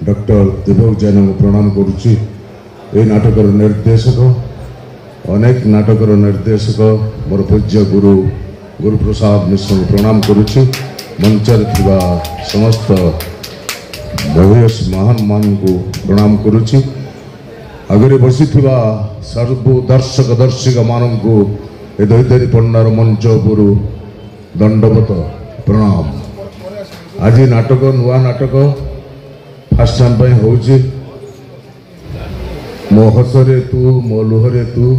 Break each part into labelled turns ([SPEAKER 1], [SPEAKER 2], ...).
[SPEAKER 1] Doctor दीपक जैन को प्रणाम करुच्ची। ये नाटकर निर्देशक अनेक नाटकर निर्देशक मोर पूज्य गुरु गुरुप्रसाद मिश्र को प्रणाम करुच्ची। मंचर थिबा समस्त भव्यस महान मान को प्रणाम करुच्ची। आगे बसी सर्व दर्शक दर्शिका मान को दैतारी पंडार मंच उपरू दंडवत प्रणाम। आज नाटक नुआ नाटक फास्ट टाइम होची मो हसरे तू मो लुहरे तू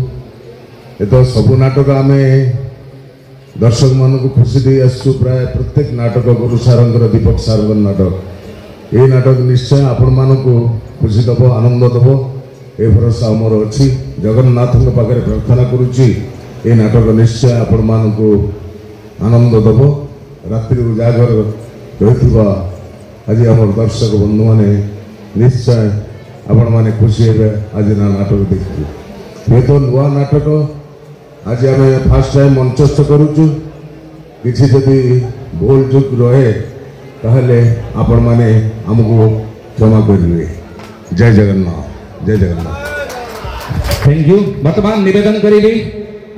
[SPEAKER 1] ये तो सब नाटक आम दर्शक मान को खुशी दे आसु। प्राय प्रत्येक नाटक गुरु सार दीपक सार नाटक ये नाटक निश्चय आपण मान को खुशी दब आनंद दब ए भरोसा मोर अच्छी। जगन्नाथ पाखे प्रार्थना करुच्ची ये नाटक निश्चय आपण मान को आनंद दब। रात्रि उजागर रही आज आम दर्शक बंधु मैंने निश्चय आपण मैंने खुशी हे आज ना नाटक देखी। ये तो नुआ नाटक आज आम फास्ट टाइम मंचस्थ करुचु। किसी जदि भूल चूक रहे ताहले आपण मैंने आमको क्षमा करेंगे। जय जगन्नाथ जय जगन्नाथ।
[SPEAKER 2] Thank you. वर्तमान निवेदन करी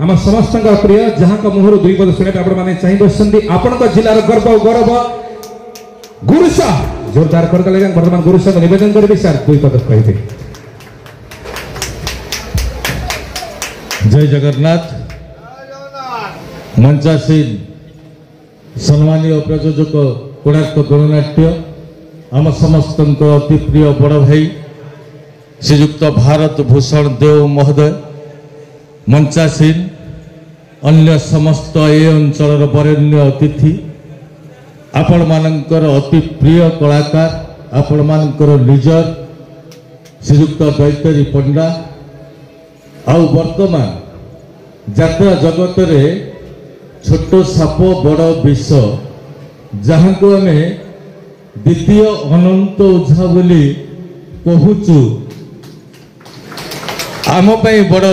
[SPEAKER 2] आम समस्त प्रिय जहाँ का मुहर दुई पद शुणे आपण मैंने चाह बसती आपण जिलार गर्व गौरव गुरु साह जोरदार करते लगे। वर्तमान गुरु साह निवेदन करी सर दुई पद कहे।
[SPEAKER 3] जय जगन्नाथ। मंचासीन सम्मानीय प्रयोजक कोणार्क गणनाट्य आम समस्त अति प्रिय बड़ भाई श्रीयुक्त भारत भूषण देव महोदय, मंचासीन अन्य समस्त ए अंचल वरेण्य अतिथि, आपण मानकर अति प्रिय कलाकार, आपण मानकर निजर श्रीयुक्त दैतारी पंडा, आउ वर्तमान यात्रा जगत रे छोट साप बड़ विष जहाँ को आम द्वितीय अनंत ओझा बोली कहूचु आम बड़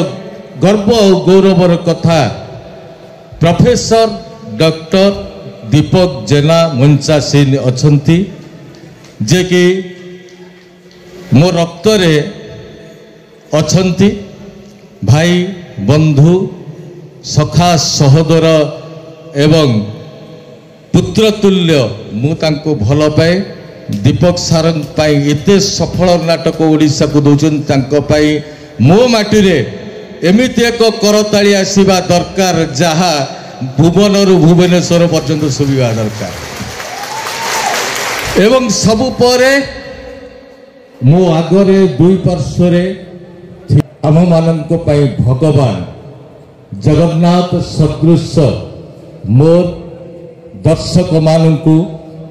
[SPEAKER 3] गर्व और गौरवर कथा। प्रोफेसर डॉक्टर दीपक जेना मंचासीन अछंती जे कि मो रक्त रे अछंती भाई बंधु सखा सहोदर एवं पुत्रतुल्य मु तांको भल पाए। दीपक सार एते सफल नाटक ओडिशा को दौरान मो माटी रे एमिति एक करताली आसीबा दरकार जहा भुवनरु भुवनेश्वर पर्यंत सुबिबा दरकार। एवं सबु परे मो आगरे दुई पार्श्वरे आम मानक भगवान जगन्नाथ सदृश मोर दर्शक मानू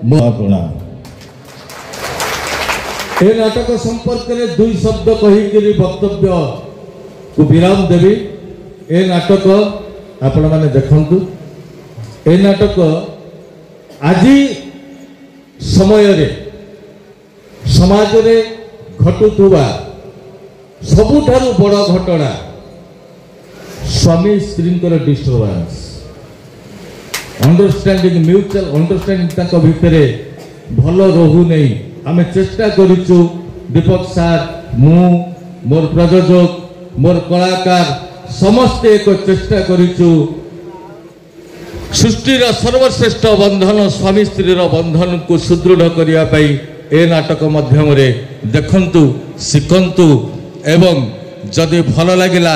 [SPEAKER 3] मो प्रणाम। ए नाटक संपर्क में दुई शब्द कही वक्तव्य को विराम देवी। ए नाटक आपण माने देखंतु। ए नाटक आज समय रे समाज रे घटुवा सबुठारु बड़ घटना स्वामी स्त्री डिस्टर्बांस अंडरस्टैंडिंग म्यूचुअल अंडरस्टैंडिंग भितर भल रहू नहीं। आम चेष्टा करूँ दीपक सार मु मोर प्रयोजक मोर कलाकार समस्ते एक चेष्टा करूँ सृष्टिर सर्वश्रेष्ठ बंधन स्वामी स्त्री बंधन को सुदृढ़ करने ए नाटक मध्यम देखंतु शिखंतु एवं जदि भल लगिला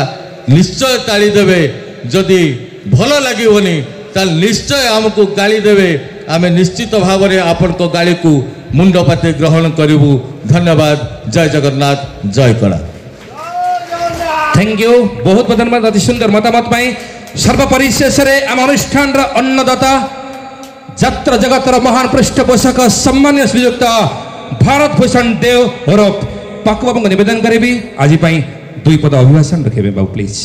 [SPEAKER 3] निश्चय ताली देवे। जदि भल लगिवनी ताल निश्चय आमको गाली देवे। आम निश्चित भाव में आपण को गाली को मुंडपाते ग्रहण करूँ। धन्यवाद। जय जगन्नाथ जय कला।
[SPEAKER 2] थैंक यू बहुत बहुत धन्यवाद अति सुंदर मतामत पाई। सर्वपरिशेष आम अनुष्ठान अन्नदाता यात्रा जगतर महान पृष्ठपोषक सम्मान्य श्रीयुक्त भारत भूषण देव ओरफ पाकु बाबू को निवेदन करी आज दुई पद अभिभाषण रखे बाबू प्लीज।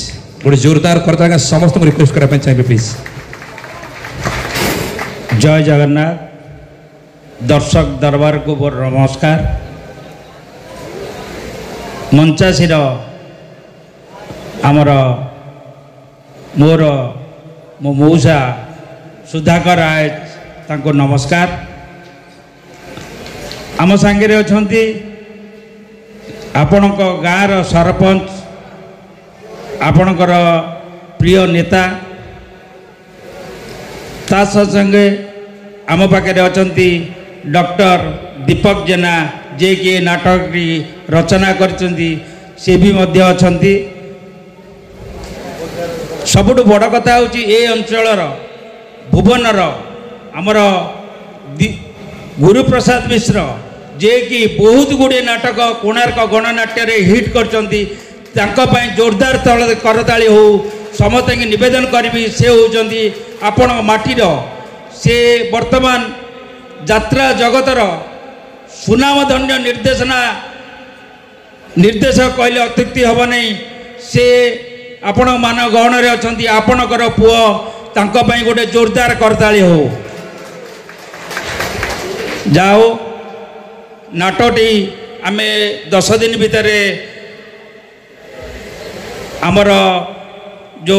[SPEAKER 2] गोटे जोरदार करता समस्त रिक्वेस्ट करने चाहिए प्लीज।
[SPEAKER 4] जय जगन्नाथ। दर्शक दरबार को मोर नमस्कार। मंचासीर आमर मोर मो मौसा सुधाकर राय तांको नमस्कार। आम सांगे अछंती आपणक गाँर सरपंच आपणकर प्रिय नेता ता संगे आम पाखे अछंती डॉक्टर दीपक जेना जे कि नाटक रचना करछंती से भी मध्य अछंती। सबुठ बड़ कथा होची ए अंचलर भुवनर आमर गुरुप्रसाद मिश्र जे कि बहुत गुड़े नाटक कोणार्क गणनाट्य हिट करछंती जोरदार करताली हो समस्त निवेदन करी से होती आपण माटीर से वर्तमान यात्रा जगतर सुनामधन्य निर्देशक कहले अत्युक्ति हम नहीं से आपण मान गहन अच्छा आपणकर पुओ गोटे जोरदार करताली हो जाओ नाटकटी आम 10 दिन भितर आमर जो